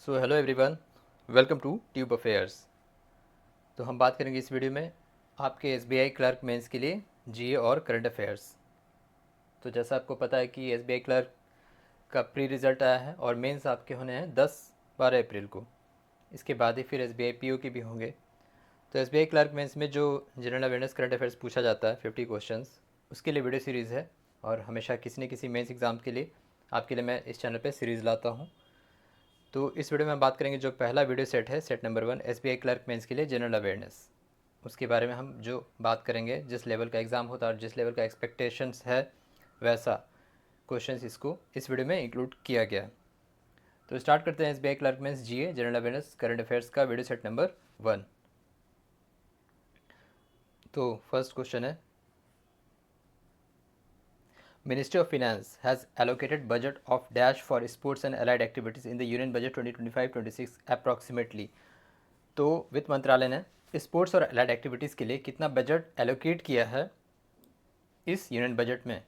So hello everyone, welcome to tube affairs. तो हम बात करेंगे इस वीडियो में आपके एसबीआई क्लर्क मेंस के लिए जीए और करंट अफेयर्स। तो जैसा आपको पता है कि एसबीआई क्लर्क का प्री रिज़ल्ट आया है और मेंस आपके होने हैं 10-12 अप्रैल को। इसके बाद ही फिर एसबीआई पीओ के भी होंगे। तो एसबीआई क्लर्क मेंस में जो जनरल अवेयरनेस करंट अफेयर्स पूछा जाता है 50 क्वेश्चंस, उसके लिए वीडियो सीरीज़ है। और हमेशा किसी न किसी मेंस एग्ज़ाम के लिए आपके लिए मैं इस चैनल पर सीरीज़ लाता हूँ। तो इस वीडियो में हम बात करेंगे जो पहला वीडियो सेट है, set number 1, SBI clerk mains के लिए जनरल अवेयरनेस। उसके बारे में हम जो बात करेंगे, जिस लेवल का एग्ज़ाम होता है और जिस लेवल का एक्सपेक्टेशंस है वैसा क्वेश्चंस इसको इस वीडियो में इंक्लूड किया गया। तो स्टार्ट करते हैं एसबीआई क्लर्क मेंस जीए जनरल अवेयरनेस करंट अफेयर्स का वीडियो सेट नंबर 1। तो फर्स्ट क्वेश्चन है, Ministry of Finance has allocated budget of dash for sports and allied activities in the Union Budget 2025-26 approximately। तो वित्त मंत्रालय ने sports और allied activities के लिए कितना बजट एलोकेट किया है इस यूनियन बजट में।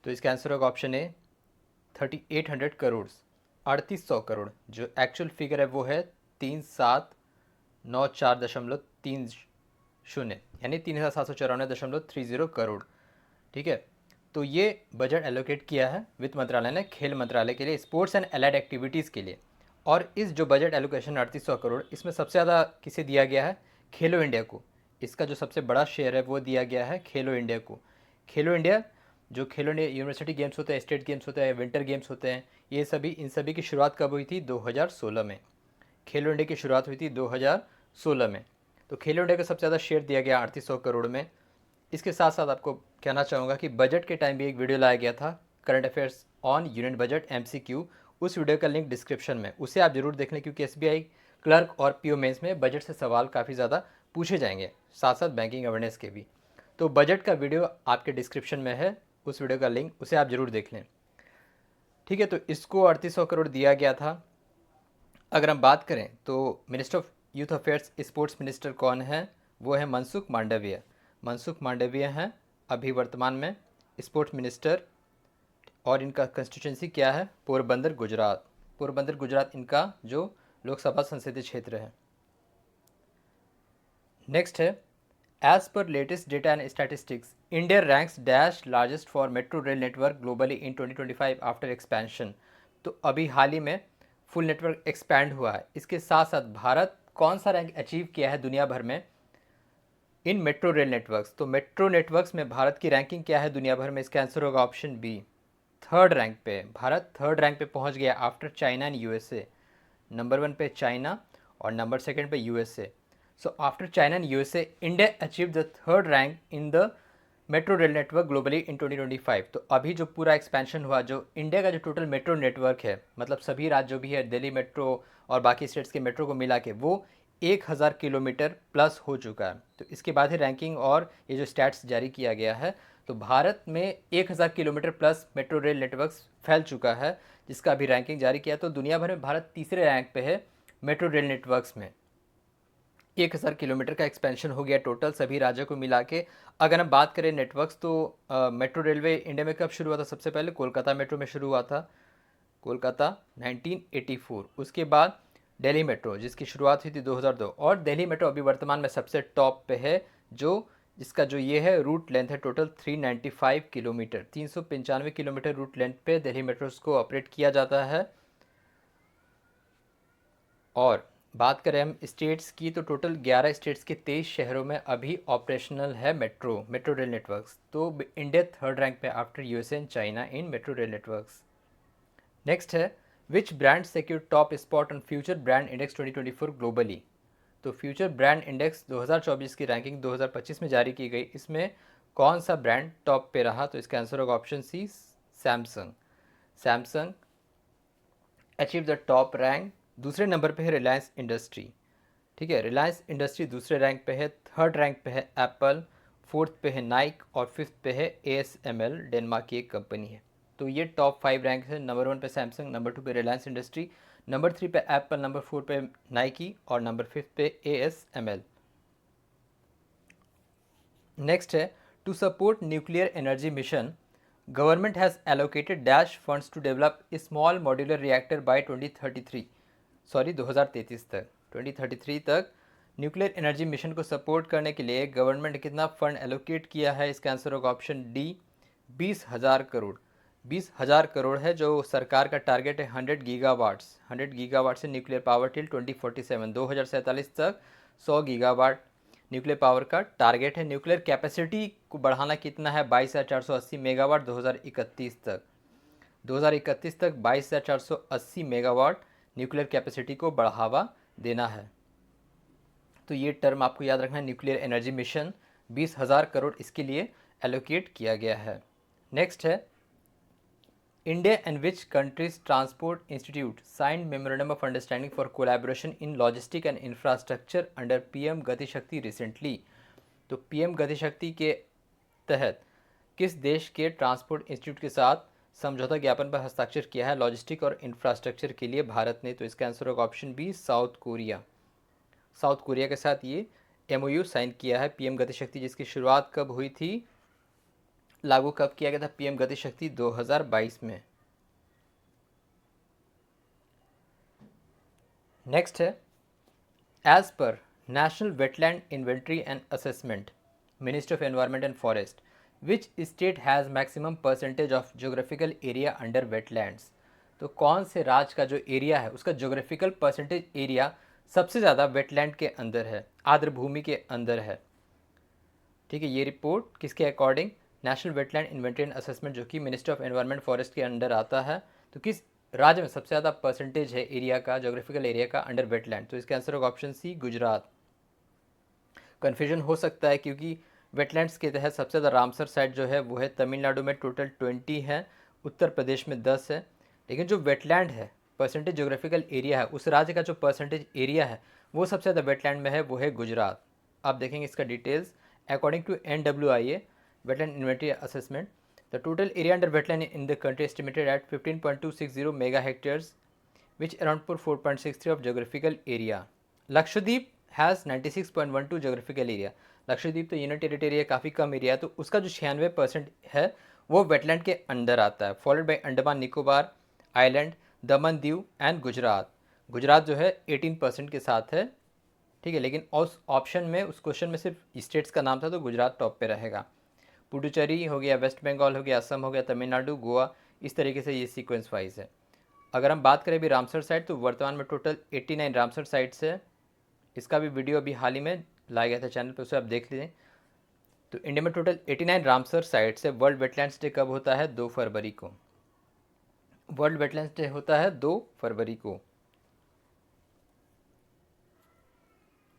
तो इसका आंसर होगा ऑप्शन ए 3800 करोड़, 3800 करोड़। जो एक्चुअल फिगर है वो है 3794.30, यानी 3794.30 करोड़। ठीक है, तो ये बजट एलोकेट किया है वित्त मंत्रालय ने खेल मंत्रालय के लिए, स्पोर्ट्स एंड एलाइड एक्टिविटीज़ के लिए। और इस जो बजट एलोकेशन 3800 करोड़, इसमें सबसे ज़्यादा किसे दिया गया है? खेलो इंडिया को। इसका जो सबसे बड़ा शेयर है वो दिया गया है खेलो इंडिया को। खेलो इंडिया, जो खेलो इंडिया यूनिवर्सिटी गेम्स होते हैं, स्टेट गेम्स होते हैं, विंटर गेम्स होते हैं, ये सभी, इन सभी की शुरुआत कब हुई थी? 2016 में। खेलो इंडिया की शुरुआत हुई थी 2016 में। तो खेलो इंडिया को सबसे ज़्यादा शेयर दिया गया 3800 करोड़ में। इसके साथ साथ आपको कहना चाहूँगा कि बजट के टाइम भी एक वीडियो लाया गया था, current affairs on union budget MCQ. उस वीडियो का लिंक डिस्क्रिप्शन में, उसे आप जरूर देख लें, क्योंकि एसबीआई क्लर्क और पीओ मेंस में बजट से सवाल काफ़ी ज़्यादा पूछे जाएंगे, साथ साथ बैंकिंग अवेयरनेस के भी। तो बजट का वीडियो आपके डिस्क्रिप्शन में है, उस वीडियो का लिंक, उसे आप जरूर देख लें। ठीक है, तो इसको 3800 करोड़ दिया गया था। अगर हम बात करें तो minister of youth affairs, sports minister कौन है? वो है मनसुख मांडविया। मनसुख मांडविया हैं अभी वर्तमान में स्पोर्ट्स मिनिस्टर। और इनका कंस्टिट्यूंसी क्या है? पोरबंदर गुजरात। पोरबंदर गुजरात इनका जो लोकसभा संसदीय क्षेत्र है। नेक्स्ट है, as per latest data and statistics, India ranks dash largest for metro rail network globally in 2025 after expansion. तो अभी हाल ही में फुल नेटवर्क एक्सपैंड हुआ है। इसके साथ साथ भारत कौन सा रैंक अचीव किया है दुनिया भर में इन मेट्रो रेल नेटवर्क्स? तो मेट्रो नेटवर्क्स में भारत की रैंकिंग क्या है दुनिया भर में? इसका आंसर होगा ऑप्शन बी, थर्ड रैंक पे। भारत थर्ड रैंक पे पहुंच गया after China and USA. Number 1 पे चाइना और नंबर 2 पे USA. So after China and USA, India achieve the third rank in the metro rail network globally in 2025। तो अभी जो पूरा एक्सपेंशन हुआ, जो इंडिया का जो टोटल मेट्रो नेटवर्क है, मतलब सभी राज्य जो भी है, दिल्ली मेट्रो और बाकी स्टेट्स के मेट्रो को मिला के, वो 1000 किलोमीटर प्लस हो चुका है। तो इसके बाद ही रैंकिंग और ये जो स्टैट्स जारी किया गया है, तो भारत में 1000 kilometre plus metro rail network फैल चुका है, जिसका अभी रैंकिंग जारी किया। तो दुनिया भर में भारत तीसरे रैंक पे है मेट्रो रेल नेटवर्क्स में। 1000 किलोमीटर का एक्सपेंशन हो गया टोटल सभी राज्यों को मिला के। अगर हम बात करें नेटवर्क्स, तो मेट्रो रेलवे इंडिया में कब शुरू हुआ था? सबसे पहले कोलकाता मेट्रो में शुरू हुआ था, कोलकाता 1984। उसके बाद दिल्ली मेट्रो, जिसकी शुरुआत हुई थी 2002। और दिल्ली मेट्रो अभी वर्तमान में सबसे टॉप पे है, जो जिसका जो ये है रूट लेंथ है total 395 kilometre, 395 kilometre route length पे दिल्ली मेट्रोस को ऑपरेट किया जाता है। और बात करें हम स्टेट्स की, तो टोटल 11 स्टेट्स के 23 शहरों में अभी ऑपरेशनल है मेट्रो रेल नेटवर्क्स। तो इंडिया थर्ड रैंक पे after USA and China in metro rail networks. Next है, which brand secure top spot on future brand index 2024 globally. तो फ्यूचर ब्रांड इंडेक्स 2024 की रैंकिंग 2025 में जारी की गई, इसमें कौन सा ब्रांड टॉप पे रहा? तो इसका आंसर होगा option C, Samsung. Samsung achieve the top rank. दूसरे नंबर पे है रिलायंस इंडस्ट्री। ठीक है, रिलायंस इंडस्ट्री दूसरे रैंक पे है। थर्ड रैंक पे है एप्पल, फोर्थ पे है नाइक और फिफ्थ पे है ASML, डेनमार्क की एक कंपनी है। तो ये टॉप 5 रैंक है। नंबर 1 पे सैमसंग, नंबर 2 पे रिलायंस इंडस्ट्री, नंबर 3 पे एप्पल, नंबर 4 पे नाइकी और नंबर 5 पे ASML। नेक्स्ट है, to support nuclear energy mission, government has allocated dash funds to develop a small modular reactor by 2033, sorry 2033 तक, 2033 तक न्यूक्लियर एनर्जी मिशन को support करने के लिए गवर्नमेंट ने कितना फंड एलोकेट किया है? इसका आंसर होगा ऑप्शन डी, 20,000 करोड़। 20,000 करोड़ है जो सरकार का टारगेट है 100 गीगावाट्स, 100 गीगावाट से न्यूक्लियर पावर टिल 2047, 2047 तक 100 गीगावाट न्यूक्लियर पावर का टारगेट है। न्यूक्लियर कैपेसिटी को बढ़ाना कितना है? 22,480 मेगावाट 2031 तक, 2031 तक 22,480 मेगावाट न्यूक्लियर कैपेसिटी को बढ़ावा देना है। तो ये टर्म आपको याद रखना है, न्यूक्लियर एनर्जी मिशन, 20,000 करोड़ इसके लिए एलोकेट किया गया है। नेक्स्ट है, India and which countries transport institute signed memorandum of understanding for collaboration in logistic and infrastructure under PM गति शक्ति रिसेंटली। तो पीएम गति शक्ति के तहत किस देश के ट्रांसपोर्ट इंस्टीट्यूट के साथ समझौता ज्ञापन पर हस्ताक्षर किया है लॉजिस्टिक और इंफ्रास्ट्रक्चर के लिए भारत ने? तो इसका आंसर होगा option B, South Korea. South Korea के साथ ये एमओयू साइन किया है पीएम गति शक्ति, जिसकी शुरुआत कब हुई थी, लागू कब किया गया था पीएम गति शक्ति? 2022 में। नेक्स्ट है, as per national wetland inventory and assessment, ministry of environment and forest, which state has maximum percentage of geographical area under wetlands? तो कौन से राज्य का जो एरिया है उसका जोग्राफिकल परसेंटेज एरिया सबसे ज़्यादा वेटलैंड के अंदर है, आर्द्र भूमि के अंदर है? ठीक है, ये रिपोर्ट किसके according? National wetland inventory and assessment, जो कि मिनिस्ट्री ऑफ एनवायरनमेंट फॉरेस्ट के अंडर आता है। तो किस राज्य में सबसे ज़्यादा परसेंटेज है एरिया का, जोग्राफिकल एरिया का अंडर वेटलैंड? तो इसका आंसर होगा ऑप्शन सी, गुजरात। कन्फ्यूजन हो सकता है क्योंकि वेटलैंड्स के तहत सबसे ज़्यादा रामसर साइट जो है वो है तमिलनाडु में, टोटल 20 है, उत्तर प्रदेश में 10 है। लेकिन जो वेटलैंड है, परसेंटेज जोग्राफिकल एरिया है, उस राज्य का जो परसेंटेज एरिया है वो सबसे ज़्यादा वेटलैंड में है, वो है गुजरात। आप देखेंगे इसका details, according to NWIA wetland inventory assessment, the total area under wetland in the country estimated at 15.260 mega hectares which around for 4.63 of geographical area. Lakshadweep has 96.12 geographical area. Lakshadweep तो यूनिट टेरिटरी है, काफ़ी कम एरिया है, तो उसका जो 96% है वो wetland के अंदर आता है, followed by Andaman Nicobar island, Daman Diu and Gujarat. Gujarat जो है 18% के साथ है, ठीक है। लेकिन उस ऑप्शन में, उस क्वेश्चन में सिर्फ स्टेट्स का नाम था तो गुजरात टॉप पे रहेगा। पुडुचेरी हो गया, वेस्ट बंगाल हो गया, असम हो गया, तमिलनाडु, गोवा, इस तरीके से ये सीक्वेंस वाइज है। अगर हम बात करें अभी रामसर साइट, तो वर्तमान में टोटल 89 रामसर साइट्स है। इसका भी वीडियो अभी हाल ही में लाया गया था चैनल पर, उसे आप देख लीजिए। तो इंडिया में टोटल 89 रामसर साइट्स है। वर्ल्ड वेटलैंड्स डे कब होता है? 2 फरवरी को। वर्ल्ड वेटलैंड्स डे होता है 2 फरवरी को।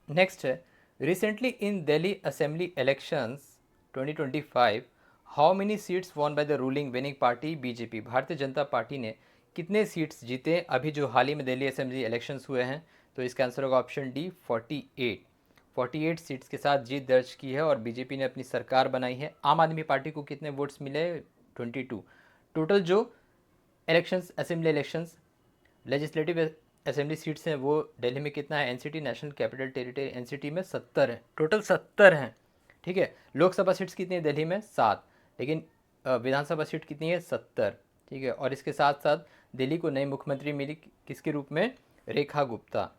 नेक्स्ट है, recently in Delhi assembly elections 2025 how many seats won by the ruling winning party BJP? Bharatiya Janata party ने कितने सीट्स जीते अभी जो हाल ही में दिल्ली असेंबली इलेक्शंस हुए हैं? तो इसका आंसर होगा ऑप्शन डी, 48। 48 सीट्स के साथ जीत दर्ज की है और बीजेपी ने अपनी सरकार बनाई है। आम आदमी पार्टी को कितने वोट्स मिले? 22। टोटल जो elections, assembly elections, legislative assembly seats हैं वो दिल्ली में कितना है? NCT, national capital territory, NCT में 70 है, टोटल 70 हैं, ठीक है। लोकसभा सीट्स कितनी है दिल्ली में? 7, लेकिन विधानसभा सीट कितनी है? 70, ठीक है। और इसके साथ साथ दिल्ली को नई मुख्यमंत्री मिली, किसके रूप में? रेखा गुप्ता।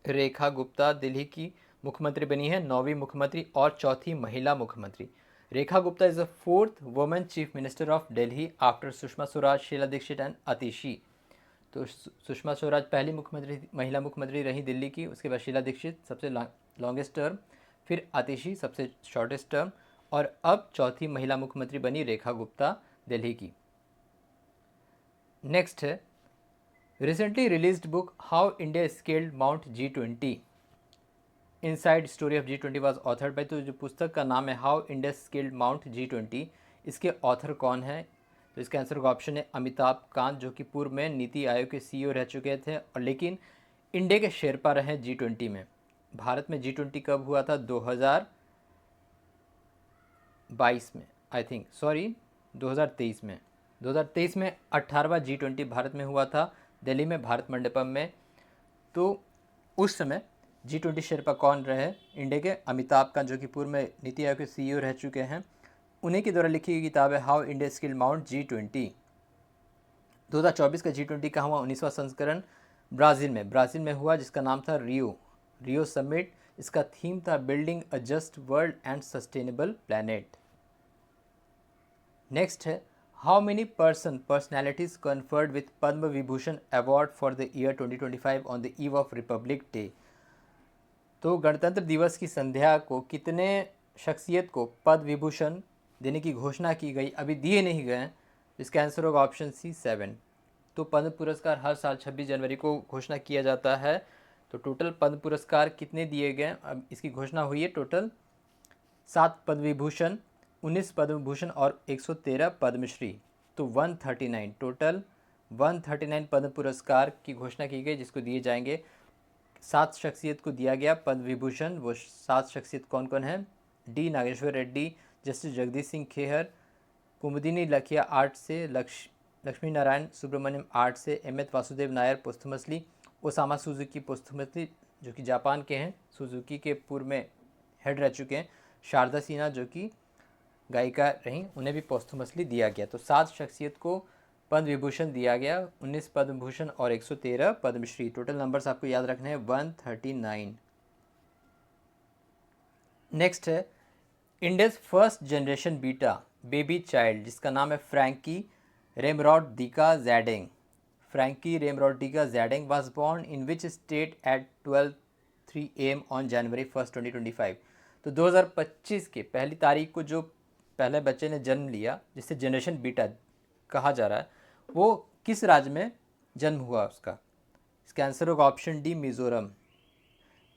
रेखा गुप्ता दिल्ली की मुख्यमंत्री बनी है, 9वीं मुख्यमंत्री और 4थी महिला मुख्यमंत्री। Rekha Gupta is the 4th women chief minister of Delhi after Sushma Swaraj, Sheila Dikshit and Atishi. तो सुषमा स्वराज पहली मुख्यमंत्री, महिला मुख्यमंत्री रही दिल्ली की, उसके बाद शीला दीक्षित सबसे लॉन्गेस्ट टर्म, फिर आतिशी सबसे शॉर्टेस्ट टर्म, और अब 4थी महिला मुख्यमंत्री बनी रेखा गुप्ता दिल्ली की। नेक्स्ट है, recently released book how India scaled mount G20 inside story of G20 was authored bye. तो जो पुस्तक का नाम है how India scaled mount G20, इसके ऑथर कौन है? तो इसका आंसर का ऑप्शन है अमिताभ कांत, जो कि पूर्व में नीति आयोग के CEO रह चुके थे और लेकिन इंडिया के शेरपा रहे G20 में। भारत में G20 कब हुआ था? 2022 में, आई थिंक, सॉरी 2023 में। 2023 में 18वां G20 भारत में हुआ था, दिल्ली में, भारत मंडपम में। तो उस समय G20 शेरपा कौन रहे इंडिया के? अमिताभ कांत, जो कि पूर्व में नीति आयोग के CEO रह चुके हैं। उन्हीं के द्वारा लिखी गई किताब है how India skill mount G20। 2024 का G20 का हुआ 19वां संस्करण ब्राज़ील में हुआ, जिसका नाम था रियो समिट। इसका थीम था building a just world and sustainable planet. Next है how many personalities conferred with Padma Vibhushan award for the year 2025 on the eve of Republic Day. तो गणतंत्र दिवस की संध्या को कितने शख्सियत को पद्म विभूषण देने की घोषणा की गई, अभी दिए नहीं गए हैं। इसका आंसर होगा ऑप्शन सी 7। तो पद्म पुरस्कार हर साल 26 जनवरी को घोषणा किया जाता है। तो टोटल पद्म पुरस्कार कितने दिए गए, अब इसकी घोषणा हुई है। टोटल 7 पद्म विभूषण, 19 पद्म भूषण और 113 पद्मश्री। तो 139 टोटल 139 पद्म पुरस्कार की घोषणा की गई, जिसको दिए जाएंगे। 7 शख्सियत को दिया गया पद्म विभूषण। वो 7 शख्सियत कौन कौन है? D Nageswara Reddy, justice Jagdish Singh Khehar, Kumudini Lakhia art से, लक्ष्मी नारायण सुब्रमण्यम आर्ट से, M H. Vasudevan Nair posthumously, Osamu Suzuki posthumously जो कि जापान के हैं, सुजुकी के पूर्व में हेड रह चुके हैं, शारदा सिन्हा जो कि गायिका रहीं, उन्हें भी पोस्थुमसली दिया गया। तो 7 शख्सियत को पद्म विभूषण दिया गया, 19 पद्म भूषण और 113 पद्मश्री। टोटल नंबर्स आपको याद रखने हैं 139। नेक्स्ट है India's first generation beta baby child, जिसका नाम है Frankie Remruatdika Zadeng. Frankie Remruatdika Zadeng was born in which state at 12:03 AM on January 1, 2025। तो 2025 के पहली तारीख को जो पहले बच्चे ने जन्म लिया, जिसे जनरेशन बीटा कहा जा रहा है, वो किस राज्य में जन्म हुआ उसका? इसका आंसर होगा option D Mizoram.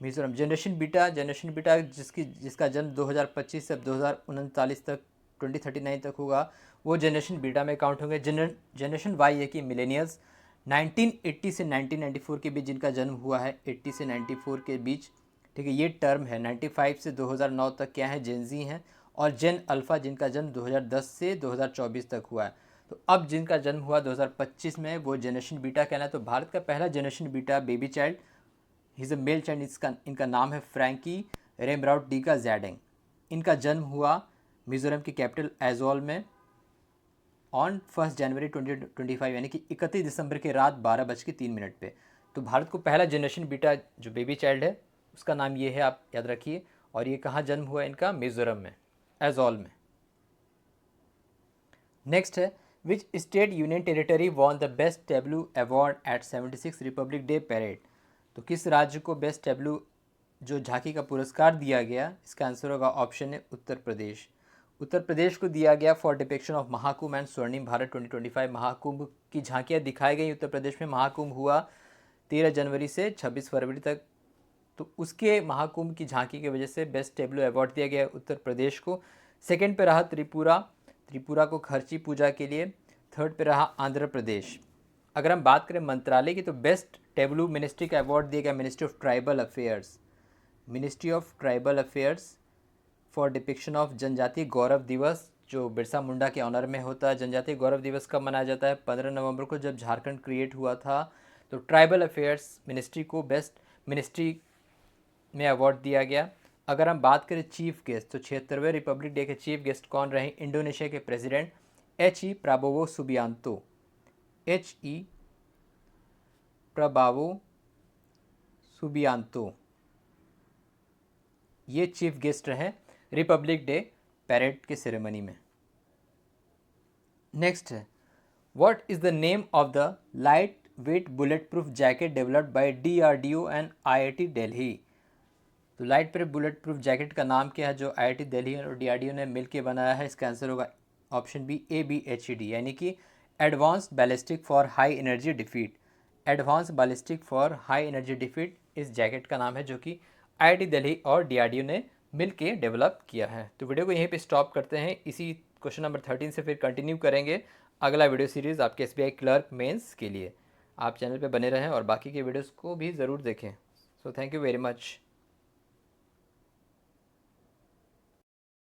Generation beta जिसका जन्म 2025 से 2039 तक 2039 तक होगा, वो जनरेशन बीटा में काउंट होंगे। जनरेशन वाई है कि मिलेनियल्स 1980 से 1994 के बीच जिनका जन्म हुआ है, 80 से 94 के बीच, ठीक है, ये टर्म है। 95 से 2009 तक क्या है? जेनजी हैं। और जेन अल्फ़ा जिनका जन्म 2010 से 2024 तक हुआ है। तो अब जिनका जन्म हुआ 2025 में, वो जनरेशन बीटा कहना है। तो भारत का पहला generation beta baby child, he is a male child, इनका नाम है फ्रैंकी रेमरॉड-डिका ज़ैडेंग। इनका जन्म हुआ मिज़ोरम की कैपिटल ऐज़ॉल में ऑन 1 जनवरी 2025, यानी कि 31 दिसंबर के रात 12:03 पे। तो भारत को पहला जनरेशन बीटा जो बेबी चाइल्ड है, उसका नाम ये है, आप याद रखिए। और ये कहाँ जन्म हुआ इनका? मिज़ोरम में, ऐज़ॉल में। नेक्स्ट है which state union territory won the best tableau award eight 76 Republic Day parade. तो किस राज्य को बेस्ट टेबलू जो झांकी का पुरस्कार दिया गया? इसका आंसर होगा ऑप्शन है उत्तर प्रदेश। उत्तर प्रदेश को दिया गया for depiction of Mahakumbh and स्वर्णिम भारत 2025। महाकुंभ की झांकियाँ दिखाई गई उत्तर प्रदेश में। महाकुंभ हुआ 13 जनवरी से 26 फरवरी तक। तो उसके महाकुंभ की झांकी की वजह से बेस्ट टेबलू अवार्ड दिया गया उत्तर प्रदेश को। सेकंड पे रहा त्रिपुरा को खर्ची पूजा के लिए। थर्ड पे रहा आंध्र प्रदेश। अगर हम बात करें मंत्रालय की, तो बेस्ट टेबलू मिनिस्ट्री का अवार्ड दिया गया ministry of tribal affairs for depiction of जनजातीय गौरव दिवस, जो बिरसा मुंडा के ऑनर में होता है। जनजातीय गौरव दिवस कब मनाया जाता है? 15 नवंबर को, जब झारखंड क्रिएट हुआ था। तो ट्राइबल अफेयर्स मिनिस्ट्री को बेस्ट मिनिस्ट्री में अवार्ड दिया गया। अगर हम बात करें चीफ गेस्ट, तो 76वें रिपब्लिक डे के चीफ गेस्ट कौन रहे? इंडोनेशिया के प्रेसिडेंट H.E. प्राबोवो सुबियांतो, ये चीफ गेस्ट रहे रिपब्लिक डे पैरेड के सेरेमनी में। नेक्स्ट है what is the name of the light weight bullet proof jacket developed by DRDO and IIT Delhi. तो light proof bullet proof jacket का नाम क्या है जो IIT दिल्ली और DRDO ने मिलकर बनाया है? इसका आंसर होगा ऑप्शन बी ABHED, यानी कि advanced ballistic for high energy defeat. Advanced ballistic for high energy defeat इस जैकेट का नाम है, जो कि IIT दिल्ली और DRDO ने मिल के डेवलप किया है। तो वीडियो को यहीं पे स्टॉप करते हैं। इसी क्वेश्चन नंबर 13 से फिर कंटिन्यू करेंगे अगला वीडियो सीरीज़ आपके SBI क्लर्क मेंस के लिए। आप चैनल पे बने रहें और बाकी के वीडियोस को भी ज़रूर देखें। So thank you very much.